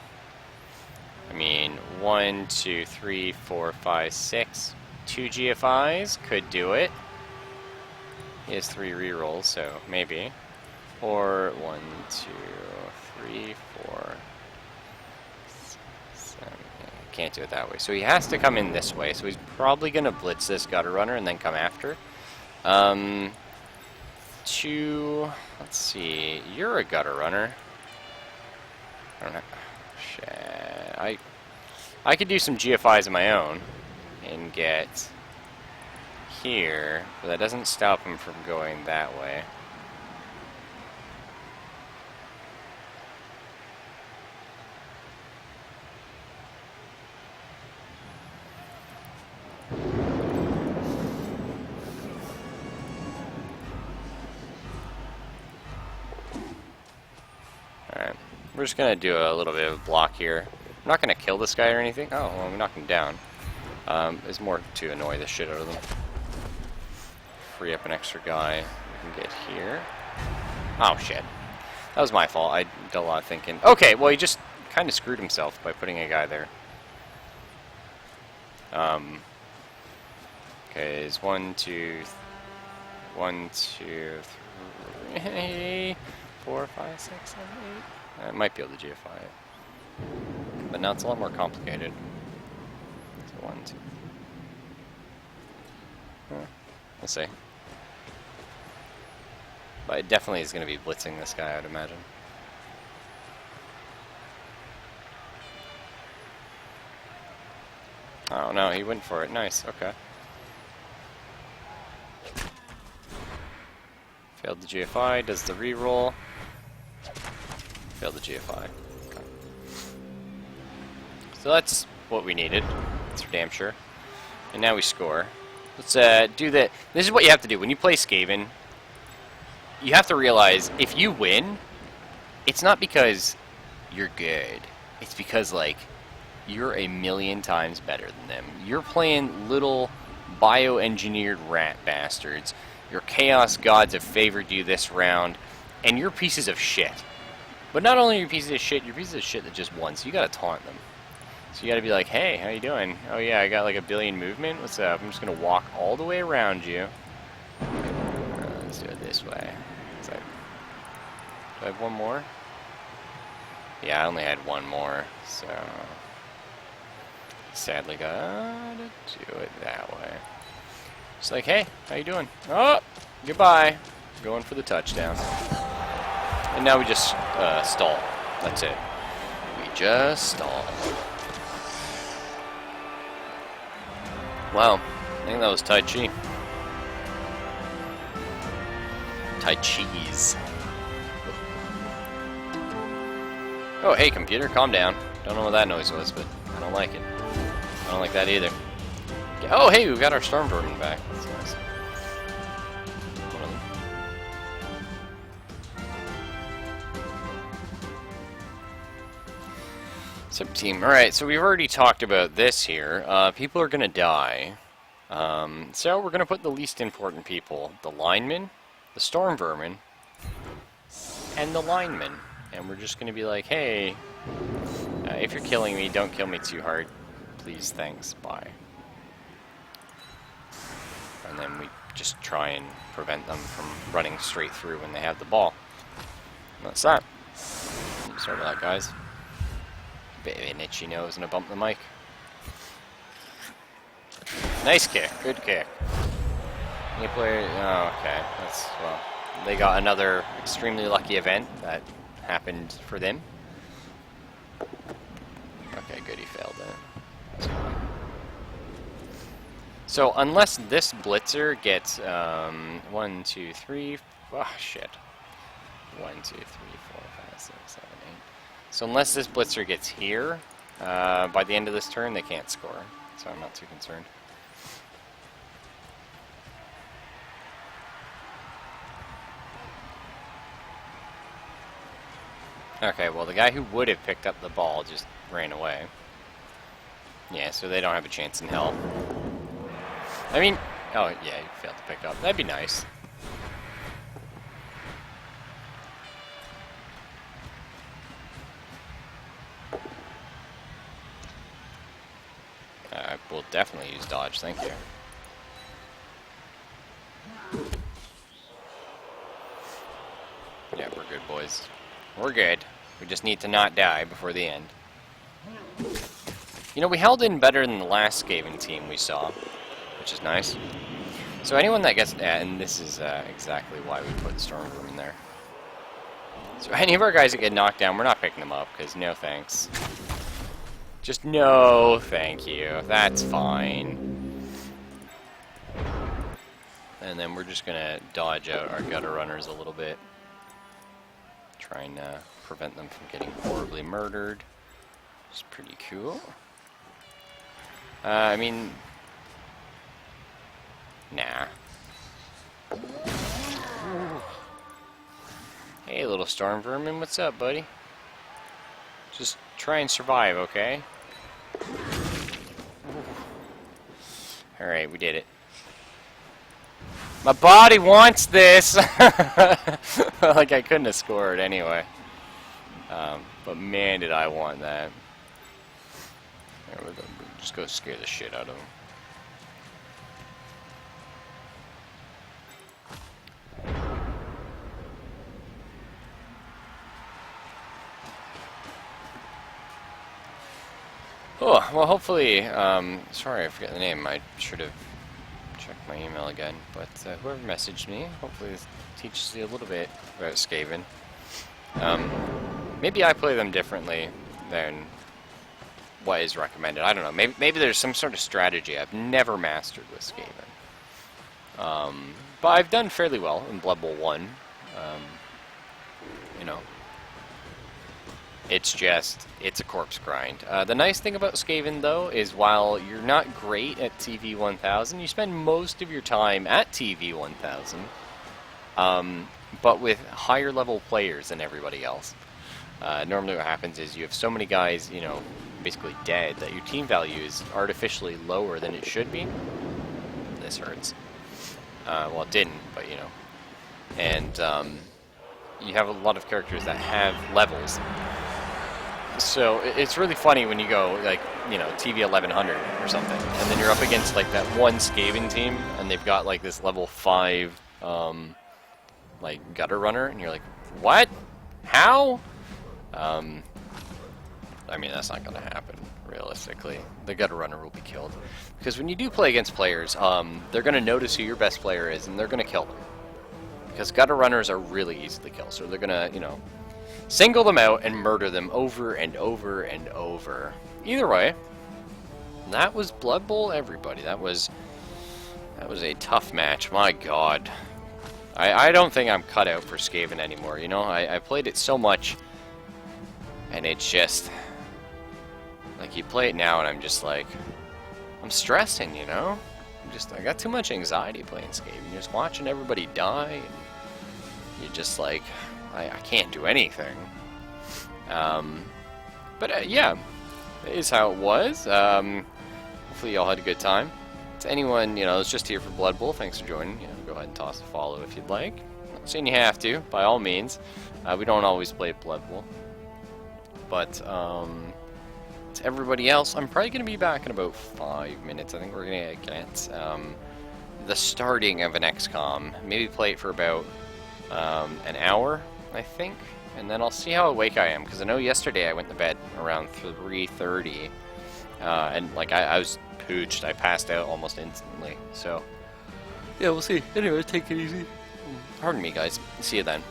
I mean, 1, 2, 3, 4, 5, 6. 2 GFIs could do it. He has 3 rerolls, so maybe. Or 1, 2, 3, 4, 7, 8. Can't do it that way. So he has to come in this way. So he's probably going to blitz this Gutter Runner and then come after. 2, let's see. You're a Gutter Runner. I don't know. Shit. I could do some GFIs of my own and get here, but that doesn't stop him from going that way. Alright, we're just going to do a little bit of a block here. I'm not going to kill this guy or anything. Oh, well, we knocked him down. It's more to annoy the shit out of them. Free up an extra guy we can get here. Oh, shit. That was my fault. I did a lot of thinking. Okay, well, he just kind of screwed himself by putting a guy there. Okay, it's 1, 2, 3, 4, 5, 6, 7, 8. I might be able to GFI it. But now it's a lot more complicated. So 1, 2. We'll see. But it definitely is going to be blitzing this guy, I'd imagine. Oh no, he went for it. Nice, okay. Failed the GFI, does the reroll. Failed the GFI. Okay. So that's what we needed. That's for damn sure. And now we score. Let's do that. This is what you have to do when you play Skaven. You have to realize if you win, it's not because you're good. It's because, like, you're a million times better than them. You're playing little bioengineered rat bastards. Your Chaos Gods have favored you this round, and you're pieces of shit. But not only are you pieces of shit, you're pieces of shit that just won, so you gotta taunt them. So you gotta be like, hey, how you doing? Oh yeah, I got like 1 billion movement. What's up? I'm just gonna walk all the way around you. Let's do it this way. Do I have one more? Yeah, I only had one more, so sadly gotta do it that way. Just like, hey, how you doing? Oh, goodbye. Going for the touchdown. And now we just stall. That's it. We just stall. Wow, I think that was Tai Chi. Tai Chi's. Oh, hey, computer, calm down. Don't know what that noise was, but I don't like it. I don't like that either. Oh, hey, we've got our Storm Vermin back. That's nice. One of them. Sub-team. Alright, so we've already talked about this here. People are going to die. So we're going to put the least important people. The linemen, the Storm Vermin, and the linemen. And we're just going to be like, hey, if you're killing me, don't kill me too hard. Please, thanks, bye. And then we just try and prevent them from running straight through when they have the ball. And that's that. Sorry about that, guys. Bit of an itchy nose and a bump the mic. Nice kick. Good kick. Any player... Oh, okay. That's, well... They got another extremely lucky event that happened for them. Okay, good. He failed it.
So unless this blitzer gets 1, 2, 3, oh shit. 1, 2, 3, 4, 5, 6, 7, 8. So unless this blitzer gets here, by the end of this turn, they can't score. So I'm not too concerned. Okay, well the guy who would have picked up the ball just ran away. Yeah, so they don't have a chance in hell. I mean, oh yeah, you failed to pick up. That'd be nice. We'll definitely use dodge, thank you. Yeah, we're good, boys. We're good. We just need to not die before the end. You know, we held in better than the last Skaven team we saw, which is nice. So anyone that gets... and this is exactly why we put Stormroom in there. So any of our guys that get knocked down, we're not picking them up, because no thanks. Just no thank you. That's fine. And then we're just going to dodge out our gutter runners a little bit. Try and prevent them from getting horribly murdered. It's pretty cool. I mean... Nah. Hey, little storm vermin, what's up, buddy? Just try and survive, okay? Alright, we did it. My body wants this! Like I couldn't have scored anyway. But man, did I want that. There we go. Just go scare the shit out of him. Oh, well hopefully, sorry I forget the name, I should have checked my email again, but whoever messaged me, hopefully this teaches you a little bit about Skaven. Maybe I play them differently than what is recommended, I don't know, maybe there's some sort of strategy I've never mastered with Skaven. But I've done fairly well in Blood Bowl 1, you know. It's just, it's a corpse grind. The nice thing about Skaven, though, is while you're not great at TV 1000, you spend most of your time at TV 1000, but with higher level players than everybody else. Normally what happens is you have so many guys, you know, basically dead, that your team value is artificially lower than it should be. This hurts. Well, it didn't, but, you know. And you have a lot of characters that have levels. So it's really funny when you go, like, you know, TV 1100 or something, and then you're up against, like, that one Skaven team, and they've got, like, this level 5, like, gutter runner, and you're like, what? How? I mean, that's not going to happen, realistically. The gutter runner will be killed. Because when you do play against players, they're going to notice who your best player is, and they're going to kill them. Because gutter runners are really easy to kill, so they're going to, you know, single them out and murder them over and over and over. Either way, that was Blood Bowl, everybody. That was a tough match. My God. I don't think I'm cut out for Skaven anymore. You know, I played it so much, and it's just like you play it now, and I'm just like, I'm stressing. You know, I got too much anxiety playing Skaven. You're just watching everybody die, and you're just like, I can't do anything. But yeah, that is how it was. Hopefully y'all had a good time. To anyone, you know, that's just here for Blood Bowl, thanks for joining. You know, go ahead and toss a follow if you'd like. Not saying you have to, by all means. We don't always play Blood Bowl. But to everybody else, I'm probably going to be back in about 5 minutes. I think we're going to get the starting of an XCOM. Maybe play it for about an hour, I think, and then I'll see how awake I am, because I know yesterday I went to bed around 3:30, and like I was pooched. I passed out almost instantly. So yeah, we'll see. Anyway, take it easy. Pardon me, guys. See you then.